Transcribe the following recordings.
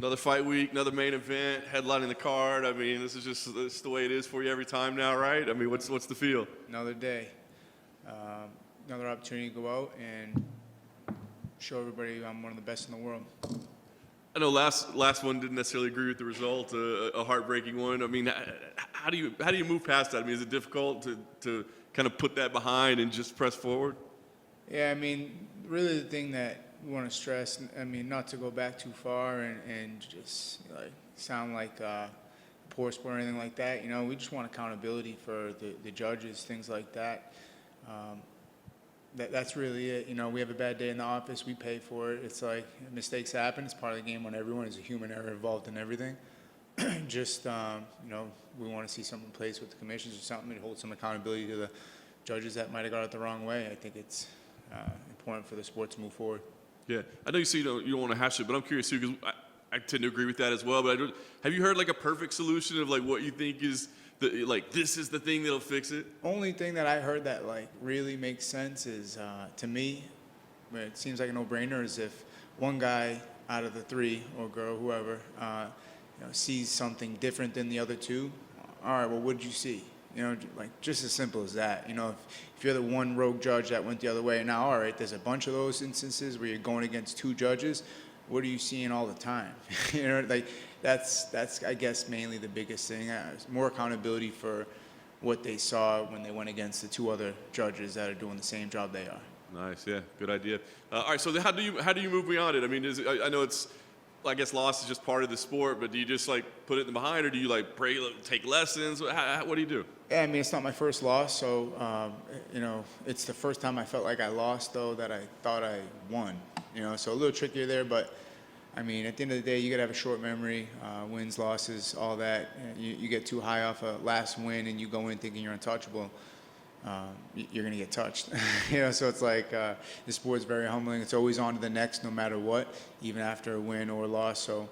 Another fight week, another main event, headlining the card. I mean, this is the way it is for you every time now, right? I mean, what's the feel? Another day, another opportunity to go out and show everybody I'm one of the best in the world. I know last one didn't necessarily agree with the result, a heartbreaking one. I mean, how do you move past that? I mean, is it difficult to kind of put that behind and just press forward? Yeah, I mean, really the thing that we want to stress, I mean, not to go back too far and just like sound like poor sport or anything like that. You know, we just want accountability for the judges, things like that. That's really it. You know, we have a bad day in the office, we pay for it. It's like mistakes happen. It's part of the game when everyone is a human error involved in everything. Just, you know, we want to see something in place with the commissions or something to hold some accountability to the judges that might have got it the wrong way. I think it's important for the sport to move forward. Yeah, I know you say you don't want to hash it, but I'm curious too because I tend to agree with that as well. But have you heard like a perfect solution of like what you think is this is the thing that'll fix it? Only thing that I heard that like really makes sense is to me, where it seems like a no-brainer, is if one guy out of the three or girl, whoever, you know, sees something different than the other two. All right, well, what did you see? You know, like just as simple as that. You know, if you're the one rogue judge that went the other way, now, all right, there's a bunch of those instances where you're going against two judges. What are you seeing all the time? You know, like that's I guess mainly the biggest thing. More accountability for what they saw when they went against the two other judges that are doing the same job they are. Nice, yeah, good idea. All right, so how do you move beyond it? I mean, I know it's. I guess loss is just part of the sport, but do you just like put it in behind, or do you like take lessons? What do you do? Yeah, I mean, it's not my first loss, so you know, it's the first time I felt like I lost, though, that I thought I won. You know, so a little trickier there, but I mean, at the end of the day, you gotta have a short memory, wins, losses, all that. You get too high off a last win, and you go in thinking you're untouchable. You're going to get touched. You know, so it's like the sport's very humbling. It's always on to the next no matter what, even after a win or a loss. So,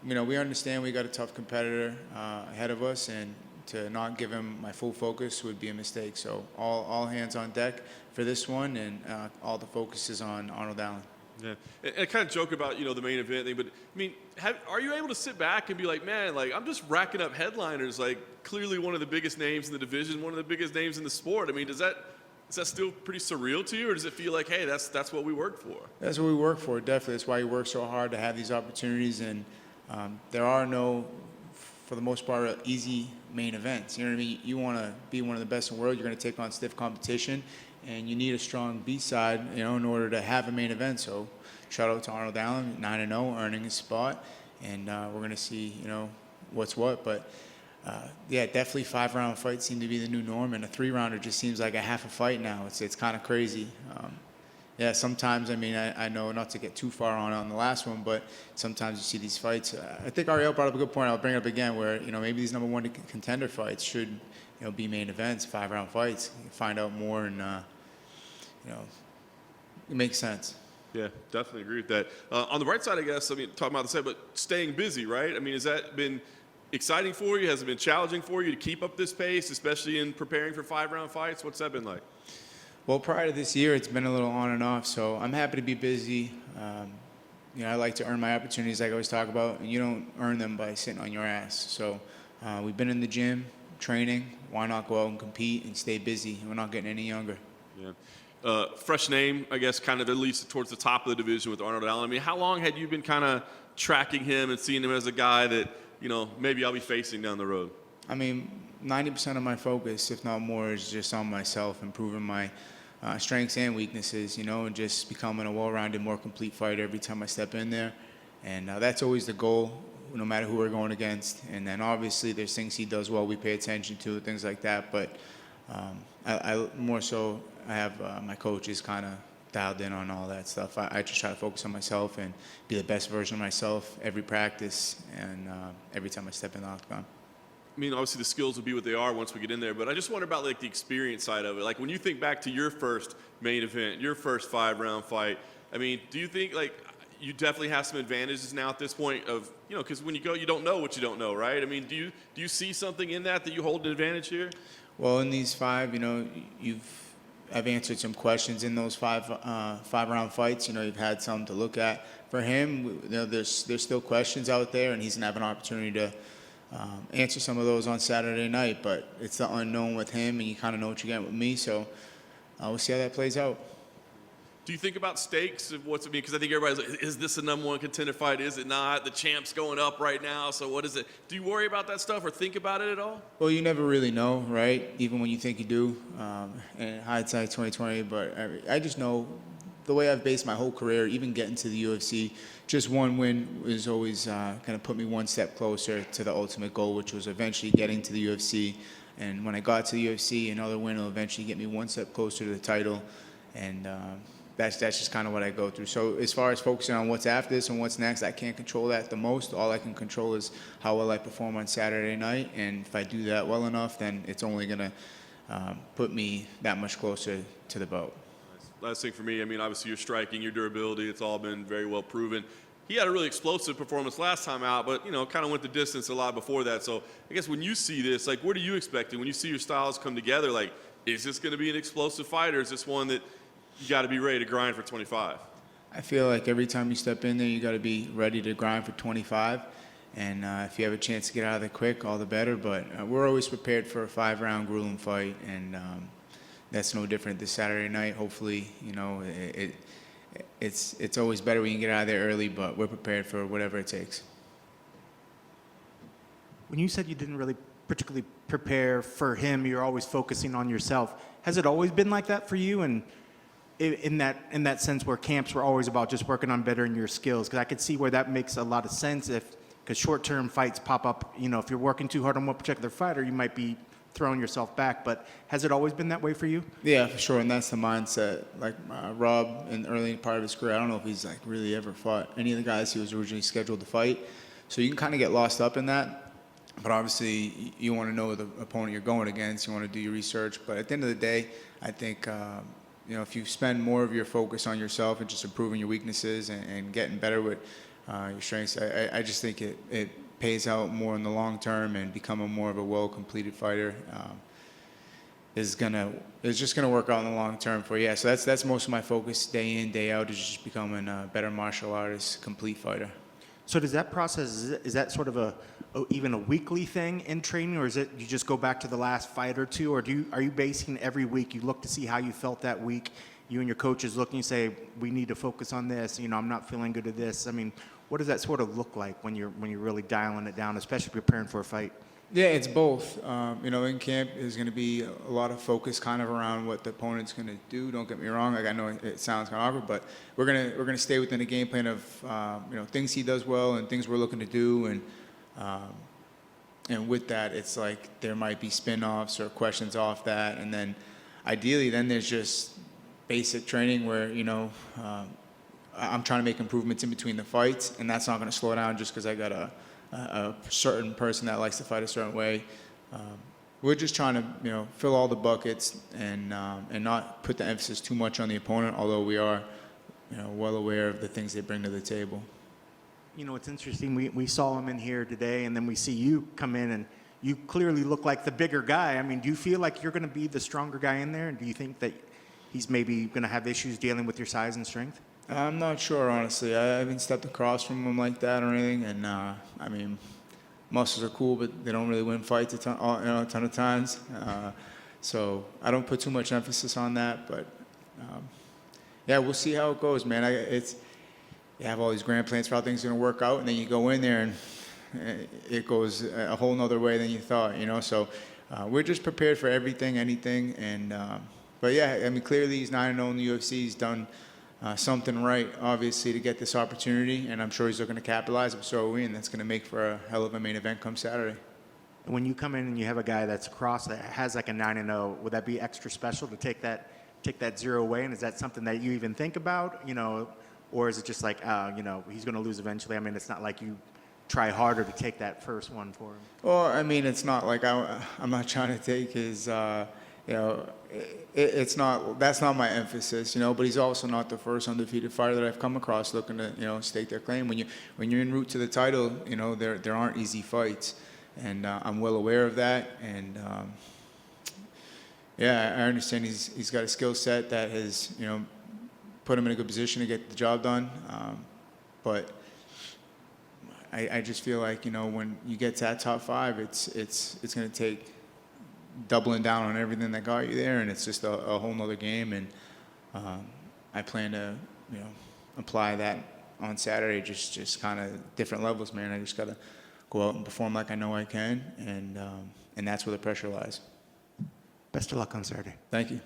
you know, we understand we got a tough competitor ahead of us, and to not give him my full focus would be a mistake. So all hands on deck for this one, and all the focus is on Arnold Allen. Yeah, and I kind of joke about, you know, the main event thing, but I mean, are you able to sit back and be like, man, like I'm just racking up headliners, like clearly one of the biggest names in the division, one of the biggest names in the sport. I mean, is that still pretty surreal to you, or does it feel like, hey, that's what we worked for? That's what we work for, definitely. That's why you work so hard to have these opportunities, and there are no, for the most part, easy main events. You know what I mean? You want to be one of the best in the world. You're going to take on stiff competition, and you need a strong B side, you know, in order to have a main event. So, shout out to Arnold Allen, 9-0, earning his spot, and we're going to see, you know, what's what. But yeah, definitely 5-round fights seem to be the new norm, and a 3-rounder just seems like a half a fight now. It's kind of crazy. Yeah, sometimes, I mean, I know not to get too far on the last one, but sometimes you see these fights. I think Ariel brought up a good point. I'll bring it up again, where, you know, maybe these number one contender fights should, you know, be main events, 5-round fights. You find out more, and you know, it makes sense. Yeah, definitely agree with that. On the right side, I guess, I mean, talking about the side, but staying busy, right? I mean, has that been exciting for you? Has it been challenging for you to keep up this pace, especially in preparing for 5-round fights? What's that been like? Well, prior to this year, it's been a little on and off, so I'm happy to be busy. You know, I like to earn my opportunities, like I always talk about, and you don't earn them by sitting on your ass. So we've been in the gym, training. Why not go out and compete and stay busy? We're not getting any younger. Yeah. Fresh name, I guess, kind of at least towards the top of the division with Arnold Allen. I mean, how long had you been kind of tracking him and seeing him as a guy that, you know, maybe I'll be facing down the road? I mean, 90% of my focus, if not more, is just on myself, improving my strengths and weaknesses, you know, and just becoming a well-rounded, more complete fighter every time I step in there. And that's always the goal, no matter who we're going against. And then obviously there's things he does well we pay attention to, things like that. But I more so, I have my coaches kind of dialed in on all that stuff. I just try to focus on myself and be the best version of myself every practice and every time I step in the octagon. I mean, obviously the skills will be what they are once we get in there, but I just wonder about like the experience side of it. Like when you think back to your first main event, your first 5-round fight, I mean, do you think like you definitely have some advantages now at this point of, you know, because when you go, you don't know what you don't know, right? I mean, do you see something in that you hold an advantage here? Well, in these 5, you know, I've answered some questions in those five-round fights. You know, you've had some to look at. For him, you know, there's still questions out there, and he's gonna have an opportunity to answer some of those on Saturday night. But it's the unknown with him, and you kind of know what you're getting with me. So we'll see how that plays out. Do you think about stakes of what's it mean? Because I think everybody's like, is this a number one contender fight? Is it not? The champ's going up right now, so what is it? Do you worry about that stuff or think about it at all? Well, you never really know, right? Even when you think you do, and hindsight 2020. But I just know the way I've based my whole career, even getting to the UFC, just one win is always going to put me one step closer to the ultimate goal, which was eventually getting to the UFC. And when I got to the UFC, another win will eventually get me one step closer to the title. And that's just kind of what I go through. So as far as focusing on what's after this and what's next, I can't control that the most. All I can control is how well I perform on Saturday night. And if I do that well enough, then it's only going to put me that much closer to the belt. Last thing for me, I mean, obviously your striking, your durability, it's all been very well proven. He had a really explosive performance last time out, but, you know, kind of went the distance a lot before that. So I guess when you see this, like, what are you expecting? When you see your styles come together, like, is this going to be an explosive fight, or is this one that you got to be ready to grind for 25? I feel like every time you step in there, you got to be ready to grind for 25. And if you have a chance to get out of there quick, all the better. But we're always prepared for a 5-round grueling fight, and that's no different this Saturday night. Hopefully, you know, it's always better when you get out of there early, but we're prepared for whatever it takes. When you said you didn't really particularly prepare for him, you're always focusing on yourself. Has it always been like that for you? And in that sense, where camps were always about just working on bettering your skills, because I could see where that makes a lot of sense. Because short-term fights pop up, you know, if you're working too hard on one particular fighter, you might be throwing yourself back. But has it always been that way for you? Yeah, for sure, and that's the mindset. Like Rob, in the early part of his career, I don't know if he's like really ever fought any of the guys he was originally scheduled to fight. So you can kind of get lost up in that. But obviously, you want to know the opponent you're going against. You want to do your research. But at the end of the day, I think you know, if you spend more of your focus on yourself and just improving your weaknesses and getting better with your strengths, I just think it pays out more in the long term, and becoming more of a well-completed fighter is just gonna work out in the long term for you. Yeah, so that's most of my focus day in, day out, is just becoming a better martial artist, complete fighter. So does that process, is that sort of even a weekly thing in training, or is it you just go back to the last fight or two, or are you basing every week, you look to see how you felt that week, you and your coaches look and you say, we need to focus on this, you know, I'm not feeling good at this. I mean, what does that sort of look like when you're really dialing it down, especially preparing for a fight? Yeah, it's both. You know, in camp is going to be a lot of focus kind of around what the opponent's going to do. Don't get me wrong. Like, I know it sounds kind of awkward, but we're gonna stay within the game plan of you know, things he does well and things we're looking to do. And with that, it's like there might be spin-offs or questions off that, and then ideally, then there's just basic training where, you know, I'm trying to make improvements in between the fights, and that's not going to slow down just because I got a certain person that likes to fight a certain way. We're just trying to, you know, fill all the buckets and not put the emphasis too much on the opponent, although we are, you know, well aware of the things they bring to the table. You know, it's interesting. We saw him in here today, and then we see you come in, and you clearly look like the bigger guy. I mean, do you feel like you're going to be the stronger guy in there? And do you think that he's maybe going to have issues dealing with your size and strength? I'm not sure, honestly. I haven't stepped across from him like that or anything. And, I mean, muscles are cool, but they don't really win fights a ton of times. So I don't put too much emphasis on that. But, yeah, we'll see how it goes, man. You have all these grand plans for how things are going to work out, and then you go in there and it goes a whole nother way than you thought, you know. So we're just prepared for everything, anything. And but yeah, I mean, clearly he's 9-0 in the UFC. He's done something right, obviously, to get this opportunity, and I'm sure he's looking to capitalize. But so are we, and that's going to make for a hell of a main event come Saturday. When you come in and you have a guy that's across that has like a 9-0, would that be extra special to take that 0 away? And is that something that you even think about, you know? Or is it just like, you know, he's going to lose eventually? I mean, it's not like you try harder to take that first one for him. Well, I mean, it's not like I'm not trying to take his, you know, it's not, that's not my emphasis, you know, but he's also not the first undefeated fighter that I've come across looking to, you know, stake their claim. When you're en route to the title, you know, there aren't easy fights, and I'm well aware of that. And Yeah, I understand he's got a skill set that has, put him in a good position to get the job done. But I just feel like, when you get to that top 5, it's going to take doubling down on everything that got you there, and it's just a whole nother game. And I plan to, apply that on Saturday, just kind of different levels, man. I just got to go out and perform like I know I can, and that's where the pressure lies. Best of luck on Saturday. Thank you.